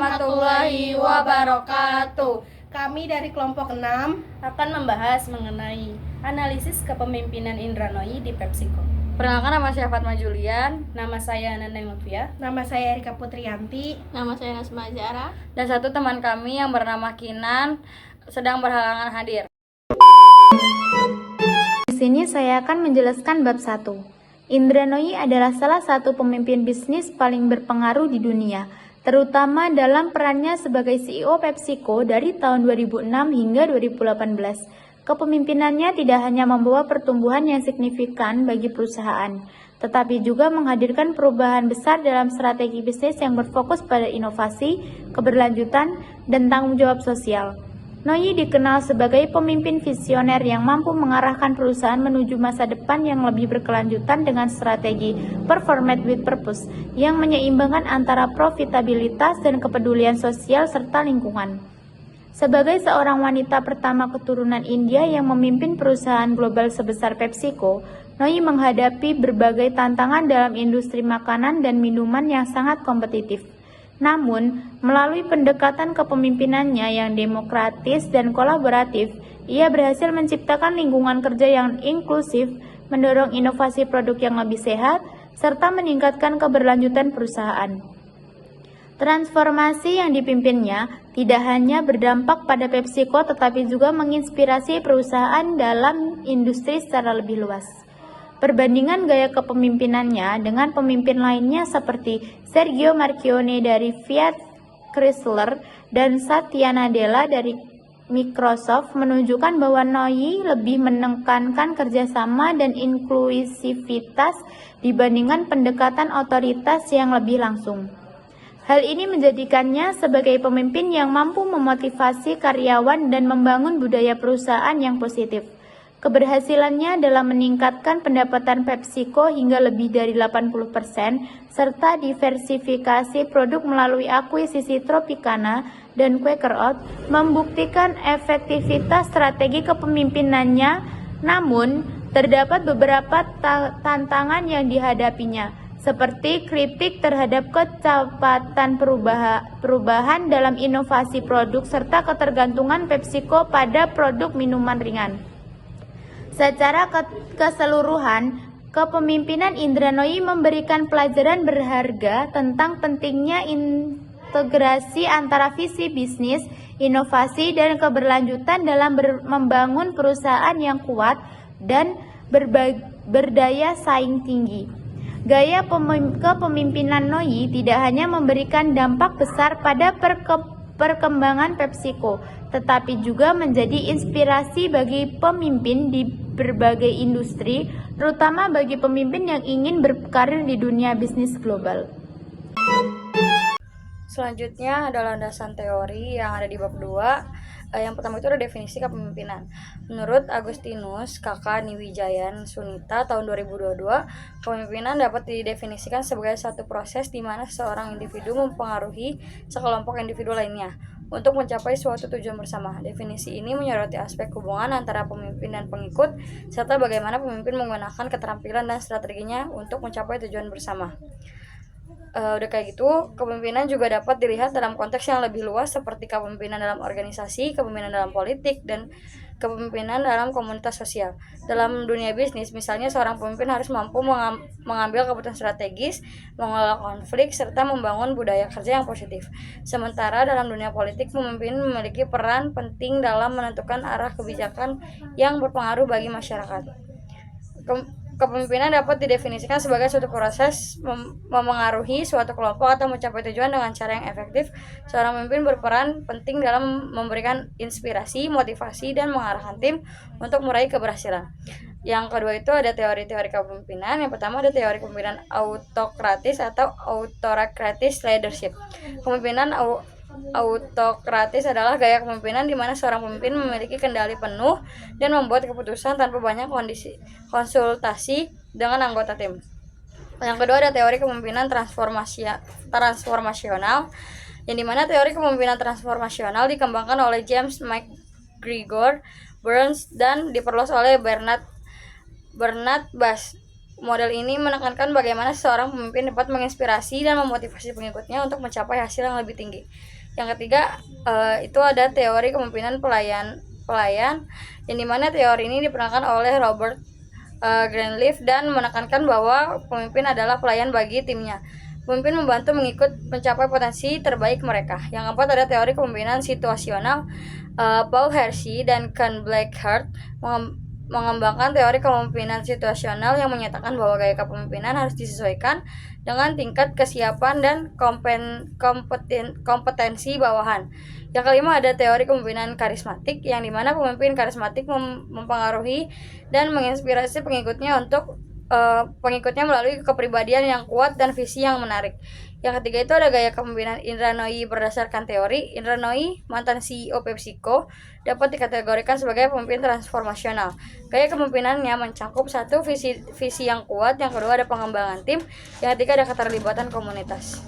warahmatullahi wabarakatuh. Kami dari kelompok 6 akan membahas mengenai analisis kepemimpinan Indra Nooyi di PepsiCo. Perkenalkan, nama saya Fatma Julian. Nama saya Neneng Lutfia. Nama saya Erika Putriyanti. Nama saya Nasma Zara. Dan satu teman kami yang bernama Kinan sedang berhalangan hadir. Di sini saya akan menjelaskan bab 1. Indra Nooyi adalah salah satu pemimpin bisnis paling berpengaruh di dunia, terutama dalam perannya sebagai CEO PepsiCo dari tahun 2006 hingga 2018. Kepemimpinannya tidak hanya membawa pertumbuhan yang signifikan bagi perusahaan, tetapi juga menghadirkan perubahan besar dalam strategi bisnis yang berfokus pada inovasi, keberlanjutan, dan tanggung jawab sosial. Nooyi dikenal sebagai pemimpin visioner yang mampu mengarahkan perusahaan menuju masa depan yang lebih berkelanjutan dengan strategi Performance with Purpose yang menyeimbangkan antara profitabilitas dan kepedulian sosial serta lingkungan. Sebagai seorang wanita pertama keturunan India yang memimpin perusahaan global sebesar PepsiCo, Nooyi menghadapi berbagai tantangan dalam industri makanan dan minuman yang sangat kompetitif. Namun, melalui pendekatan kepemimpinannya yang demokratis dan kolaboratif, ia berhasil menciptakan lingkungan kerja yang inklusif, mendorong inovasi produk yang lebih sehat, serta meningkatkan keberlanjutan perusahaan. Transformasi yang dipimpinnya tidak hanya berdampak pada PepsiCo tetapi juga menginspirasi perusahaan dalam industri secara lebih luas. Perbandingan gaya kepemimpinannya dengan pemimpin lainnya seperti Sergio Marchionne dari Fiat Chrysler dan Satya Nadella dari Microsoft menunjukkan bahwa Nooyi lebih menekankan kerjasama dan inklusivitas dibandingkan pendekatan otoritas yang lebih langsung. Hal ini menjadikannya sebagai pemimpin yang mampu memotivasi karyawan dan membangun budaya perusahaan yang positif. Keberhasilannya dalam meningkatkan pendapatan PepsiCo hingga lebih dari 80%, serta diversifikasi produk melalui akuisisi Tropicana dan Quaker Oats, membuktikan efektivitas strategi kepemimpinannya. Namun, terdapat beberapa tantangan yang dihadapinya, seperti kritik terhadap kecepatan perubahan dalam inovasi produk serta ketergantungan PepsiCo pada produk minuman ringan. Secara keseluruhan, kepemimpinan Indra Nooyi memberikan pelajaran berharga tentang pentingnya integrasi antara visi bisnis, inovasi, dan keberlanjutan dalam membangun perusahaan yang kuat dan berdaya saing tinggi. Gaya kepemimpinan Nooyi tidak hanya memberikan dampak besar pada perkembangan PepsiCo, tetapi juga menjadi inspirasi bagi pemimpin di berbagai industri, terutama bagi pemimpin yang ingin berkarir di dunia bisnis global. Selanjutnya adalah landasan teori yang ada di bab 2. Yang pertama itu ada definisi kepemimpinan. Menurut Agustinus Kakaniwijayan Sunita tahun 2022, kepemimpinan dapat didefinisikan sebagai satu proses di mana seorang individu mempengaruhi sekelompok individu lainnya untuk mencapai suatu tujuan bersama. Definisi ini menyoroti aspek hubungan antara pemimpin dan pengikut, serta bagaimana pemimpin menggunakan keterampilan dan strateginya untuk mencapai tujuan bersama. Udah kayak gitu, kepemimpinan juga dapat dilihat dalam konteks yang lebih luas seperti kepemimpinan dalam organisasi, kepemimpinan dalam politik, dan kepemimpinan dalam komunitas sosial. Dalam dunia bisnis, misalnya seorang pemimpin harus mampu mengambil keputusan strategis, mengelola konflik, serta membangun budaya kerja yang positif. Sementara dalam dunia politik, pemimpin memiliki peran penting dalam menentukan arah kebijakan yang berpengaruh bagi masyarakat. Kepemimpinan dapat didefinisikan sebagai suatu proses memengaruhi suatu kelompok atau mencapai tujuan dengan cara yang efektif. Seorang pemimpin berperan penting dalam memberikan inspirasi, motivasi, dan mengarahkan tim untuk meraih keberhasilan. Yang kedua itu ada teori-teori kepemimpinan. Yang pertama ada teori kepemimpinan autokratis atau autocratic leadership. Kepemimpinan autokratis adalah gaya kepemimpinan di mana seorang pemimpin memiliki kendali penuh dan membuat keputusan tanpa banyak konsultasi dengan anggota tim. Yang kedua ada teori kepemimpinan transformasional, yang dimana teori kepemimpinan transformasional dikembangkan oleh James McGregor Burns dan diperluas oleh Bernard Model ini menekankan bagaimana seorang pemimpin dapat menginspirasi dan memotivasi pengikutnya untuk mencapai hasil yang lebih tinggi. Yang ketiga, itu ada teori kepemimpinan pelayan, yang dimana teori ini diperankan oleh Robert Greenleaf dan menekankan bahwa pemimpin adalah pelayan bagi timnya. Pemimpin membantu mengikut mencapai potensi terbaik mereka. Yang keempat ada teori kepemimpinan situasional. Paul Hershey dan Ken Blackhart mengembangkan teori kepemimpinan situasional yang menyatakan bahwa gaya kepemimpinan harus disesuaikan dengan tingkat kesiapan dan kompetensi bawahan. Yang kelima ada teori kepemimpinan karismatik, yang dimana pemimpin karismatik mempengaruhi dan menginspirasi pengikutnya melalui kepribadian yang kuat dan visi yang menarik. Yang ketiga itu ada gaya kepemimpinan Indra Nooyi berdasarkan teori. Indra Nooyi, mantan CEO PepsiCo, dapat dikategorikan sebagai pemimpin transformasional. Gaya kepemimpinannya mencakup satu, visi yang kuat, yang kedua ada pengembangan tim, yang ketiga ada keterlibatan komunitas.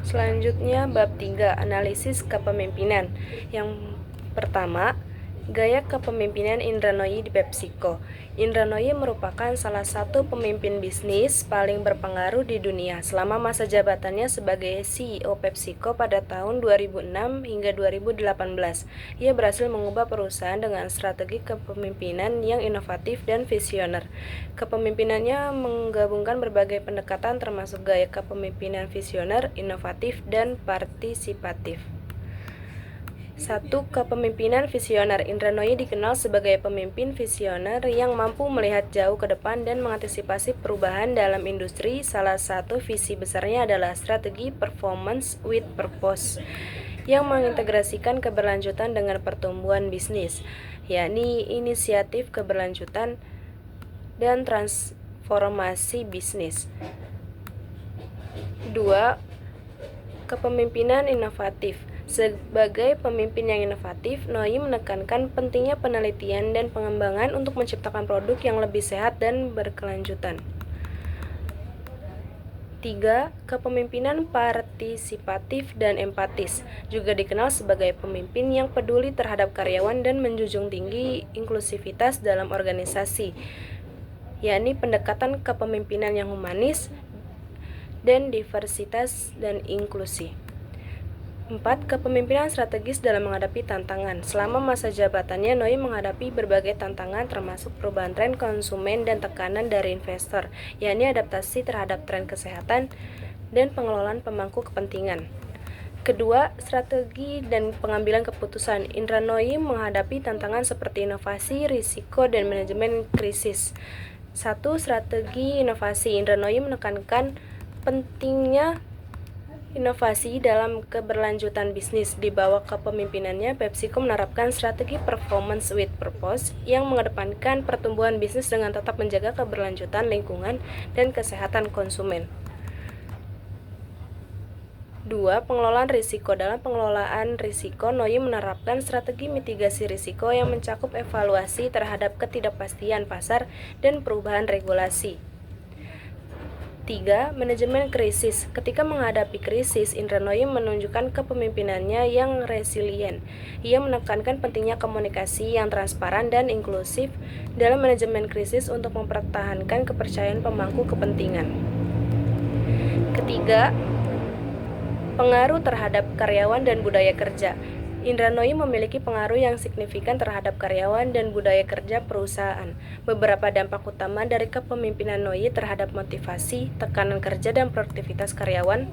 Selanjutnya bab 3, analisis kepemimpinan. Yang pertama, gaya kepemimpinan Indra Nooyi di PepsiCo. Indra Nooyi merupakan salah satu pemimpin bisnis paling berpengaruh di dunia. Selama masa jabatannya sebagai CEO PepsiCo pada tahun 2006 hingga 2018, ia berhasil mengubah perusahaan dengan strategi kepemimpinan yang inovatif dan visioner. Kepemimpinannya menggabungkan berbagai pendekatan termasuk gaya kepemimpinan visioner, inovatif, dan partisipatif. 1. Kepemimpinan visioner. Indra Nooyi dikenal sebagai pemimpin visioner yang mampu melihat jauh ke depan dan mengantisipasi perubahan dalam industri. Salah satu visi besarnya adalah strategi performance with purpose yang mengintegrasikan keberlanjutan dengan pertumbuhan bisnis, yakni inisiatif keberlanjutan dan transformasi bisnis. 2. Kepemimpinan inovatif. Sebagai pemimpin yang inovatif, Nooyi menekankan pentingnya penelitian dan pengembangan untuk menciptakan produk yang lebih sehat dan berkelanjutan. 3. Kepemimpinan partisipatif dan empatis. Juga dikenal sebagai pemimpin yang peduli terhadap karyawan dan menjunjung tinggi inklusivitas dalam organisasi, yakni pendekatan kepemimpinan yang humanis dan diversitas dan inklusi. 4. Kepemimpinan strategis dalam menghadapi tantangan. Selama masa jabatannya, Nooyi menghadapi berbagai tantangan termasuk perubahan tren konsumen dan tekanan dari investor, yakni adaptasi terhadap tren kesehatan dan pengelolaan pemangku kepentingan. Kedua, strategi dan pengambilan keputusan. Indra Nooyi menghadapi tantangan seperti inovasi, risiko, dan manajemen krisis. 1. Strategi inovasi. Indra Nooyi menekankan pentingnya inovasi dalam keberlanjutan bisnis. Di bawah kepemimpinannya, PepsiCo menerapkan strategi performance with purpose yang mengedepankan pertumbuhan bisnis dengan tetap menjaga keberlanjutan lingkungan dan kesehatan konsumen. 2. Pengelolaan risiko. Dalam pengelolaan risiko, Nooyi menerapkan strategi mitigasi risiko yang mencakup evaluasi terhadap ketidakpastian pasar dan perubahan regulasi. 3. Manajemen krisis. Ketika menghadapi krisis, Indra Nooyi menunjukkan kepemimpinannya yang resilient. Ia menekankan pentingnya komunikasi yang transparan dan inklusif dalam manajemen krisis untuk mempertahankan kepercayaan pemangku kepentingan. Ketiga, pengaruh terhadap karyawan dan budaya kerja. Indra Nooyi memiliki pengaruh yang signifikan terhadap karyawan dan budaya kerja perusahaan. Beberapa dampak utama dari kepemimpinan Nooyi terhadap motivasi, tekanan kerja, dan produktivitas karyawan.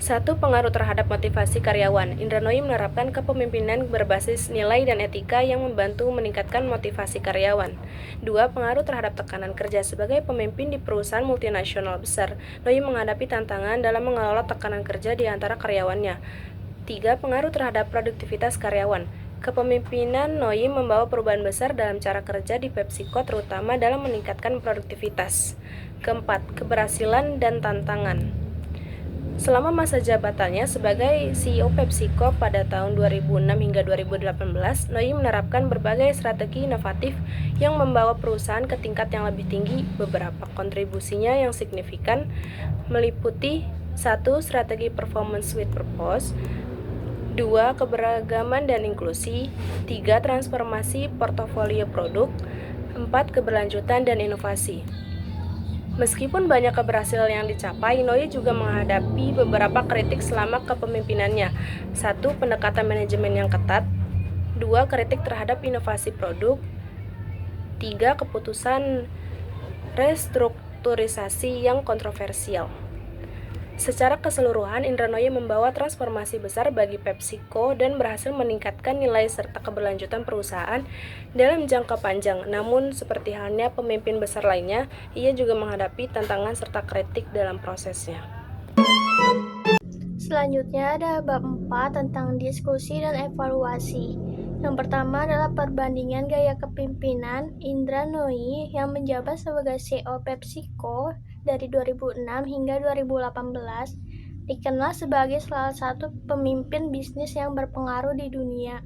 1. Pengaruh terhadap motivasi karyawan. Indra Nooyi menerapkan kepemimpinan berbasis nilai dan etika yang membantu meningkatkan motivasi karyawan. 2. Pengaruh terhadap tekanan kerja. Sebagai pemimpin di perusahaan multinasional besar, Nooyi menghadapi tantangan dalam mengelola tekanan kerja di antara karyawannya. 3. Pengaruh terhadap produktivitas karyawan. Kepemimpinan Nooyi membawa perubahan besar dalam cara kerja di PepsiCo, terutama dalam meningkatkan produktivitas. Keempat, keberhasilan dan tantangan. Selama masa jabatannya sebagai CEO PepsiCo pada tahun 2006 hingga 2018, Nooyi menerapkan berbagai strategi inovatif yang membawa perusahaan ke tingkat yang lebih tinggi. Beberapa kontribusinya yang signifikan meliputi 1. Strategi performance with purpose. 2. Keberagaman dan inklusi. 3. Transformasi portofolio produk. 4. Keberlanjutan dan inovasi. Meskipun banyak keberhasilan yang dicapai, Noi juga menghadapi beberapa kritik selama kepemimpinannya. 1. Pendekatan manajemen yang ketat. 2. Kritik terhadap inovasi produk. 3. Keputusan restrukturisasi yang kontroversial. Secara keseluruhan, Indra Nooyi membawa transformasi besar bagi PepsiCo dan berhasil meningkatkan nilai serta keberlanjutan perusahaan dalam jangka panjang. Namun, seperti halnya pemimpin besar lainnya, ia juga menghadapi tantangan serta kritik dalam prosesnya. Selanjutnya ada bab 4 tentang diskusi dan evaluasi. Yang pertama adalah perbandingan gaya kepemimpinan Indra Nooyi yang menjabat sebagai CEO PepsiCo dari 2006 hingga 2018, dikenal sebagai salah satu pemimpin bisnis yang berpengaruh di dunia.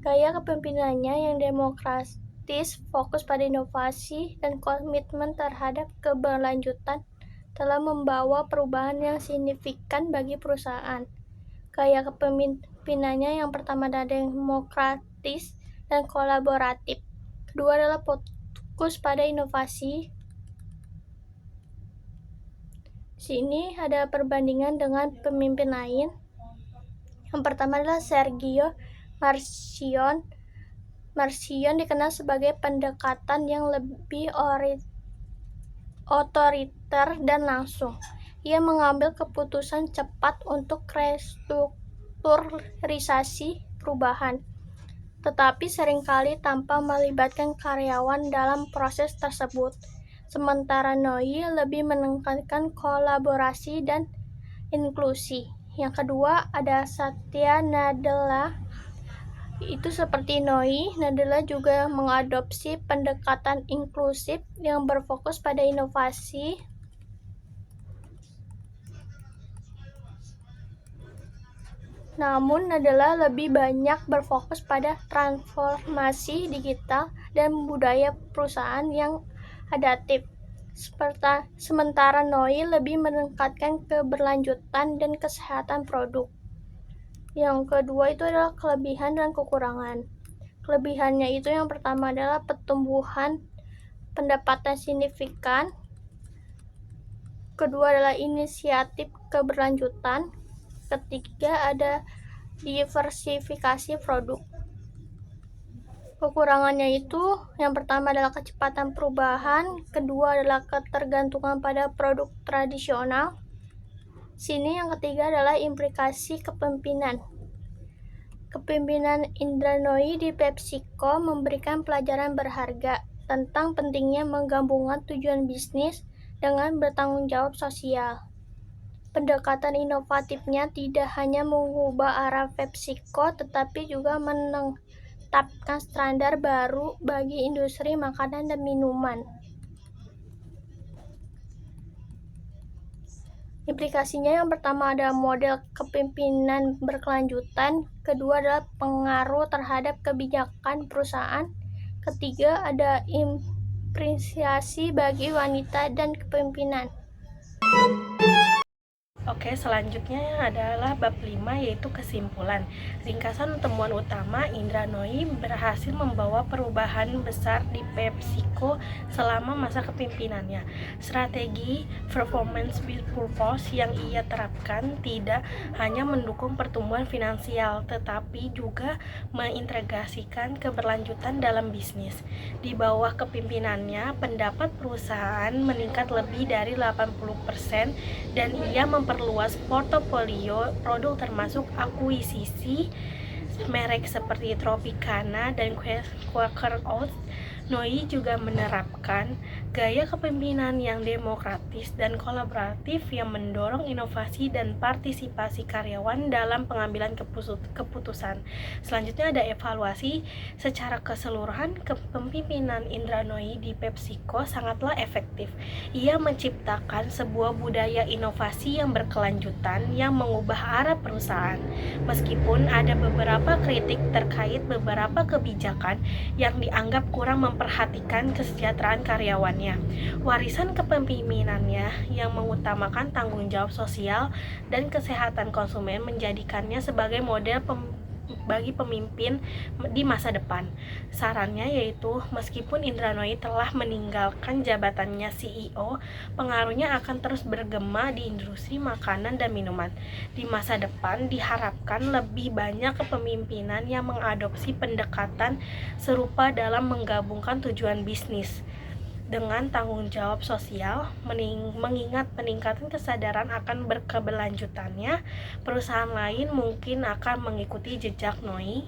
Gaya kepemimpinannya yang demokratis, fokus pada inovasi, dan komitmen terhadap keberlanjutan telah membawa perubahan yang signifikan bagi perusahaan. Gaya kepemimpinannya yang pertama adalah demokratis dan kolaboratif. Kedua adalah fokus pada inovasi. Sini ada perbandingan dengan pemimpin lain. Yang pertama adalah Sergio Marchionne. Marchionne dikenal sebagai pendekatan yang lebih otoriter dan langsung. Ia mengambil keputusan cepat untuk restrukturisasi perubahan, tetapi seringkali tanpa melibatkan karyawan dalam proses tersebut. Sementara Nooyi lebih menekankan kolaborasi dan inklusi. Yang kedua ada Satya Nadella. Itu seperti Nooyi, Nadella juga mengadopsi pendekatan inklusif yang berfokus pada inovasi. Namun Nadella lebih banyak berfokus pada transformasi digital dan budaya perusahaan yang adaptif. Sementara Nooyi lebih meningkatkan keberlanjutan dan kesehatan produk. Yang kedua itu adalah kelebihan dan kekurangan. Kelebihannya itu yang pertama adalah pertumbuhan pendapatan signifikan. Kedua adalah inisiatif keberlanjutan. Ketiga ada diversifikasi produk. Kekurangannya itu yang pertama adalah kecepatan perubahan, kedua adalah ketergantungan pada produk tradisional. Sini yang ketiga adalah implikasi kepemimpinan. Kepemimpinan Indra Nooyi di PepsiCo memberikan pelajaran berharga tentang pentingnya menggabungkan tujuan bisnis dengan bertanggung jawab sosial. Pendekatan inovatifnya tidak hanya mengubah arah PepsiCo, tetapi juga menetapkan standar baru bagi industri makanan dan minuman. Implikasinya yang pertama adalah model kepemimpinan berkelanjutan, kedua adalah pengaruh terhadap kebijakan perusahaan, ketiga ada implikasi bagi wanita dan kepemimpinan. Oke, selanjutnya adalah bab 5 yaitu kesimpulan. Ringkasan temuan utama, Indra Nooyi berhasil membawa perubahan besar di PepsiCo selama masa kepemimpinannya. Strategi performance with purpose yang ia terapkan tidak hanya mendukung pertumbuhan finansial, tetapi juga mengintegrasikan keberlanjutan dalam bisnis. Di bawah kepemimpinannya, pendapat perusahaan meningkat lebih dari 80% dan ia memperluas portofolio produk termasuk akuisisi merek seperti Tropicana dan Quaker Oats. Nooyi juga menerapkan gaya kepemimpinan yang demokratis dan kolaboratif yang mendorong inovasi dan partisipasi karyawan dalam pengambilan keputusan. Selanjutnya ada evaluasi. Secara keseluruhan, kepemimpinan Indra Nooyi di PepsiCo sangatlah efektif. Ia menciptakan sebuah budaya inovasi yang berkelanjutan yang mengubah arah perusahaan. Meskipun ada beberapa kritik terkait beberapa kebijakan yang dianggap kurang memperhatikan kesejahteraan karyawannya. Warisan kepemimpinannya yang mengutamakan tanggung jawab sosial dan kesehatan konsumen menjadikannya sebagai model bagi pemimpin di masa depan. Sarannya yaitu, meskipun Indra Nooyi telah meninggalkan jabatannya CEO, pengaruhnya akan terus bergema di industri makanan dan minuman. Di masa depan diharapkan lebih banyak kepemimpinan yang mengadopsi pendekatan serupa dalam menggabungkan tujuan bisnis dengan tanggung jawab sosial. Mengingat peningkatan kesadaran akan berkeberlanjutannya, perusahaan lain mungkin akan mengikuti jejak Nooyi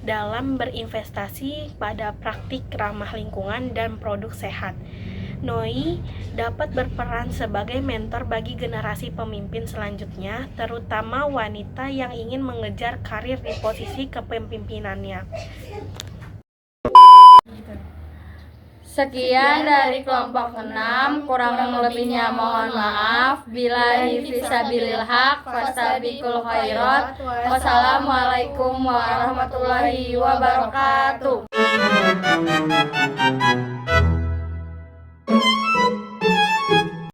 dalam berinvestasi pada praktik ramah lingkungan dan produk sehat. Nooyi dapat berperan sebagai mentor bagi generasi pemimpin selanjutnya, terutama wanita yang ingin mengejar karir di posisi kepemimpinannya. Sekian dari kelompok 6, kurang lebihnya mohon maaf. Billahi fisabilil haq, fastabiqul khairat. Wassalamualaikum warahmatullahi wabarakatuh.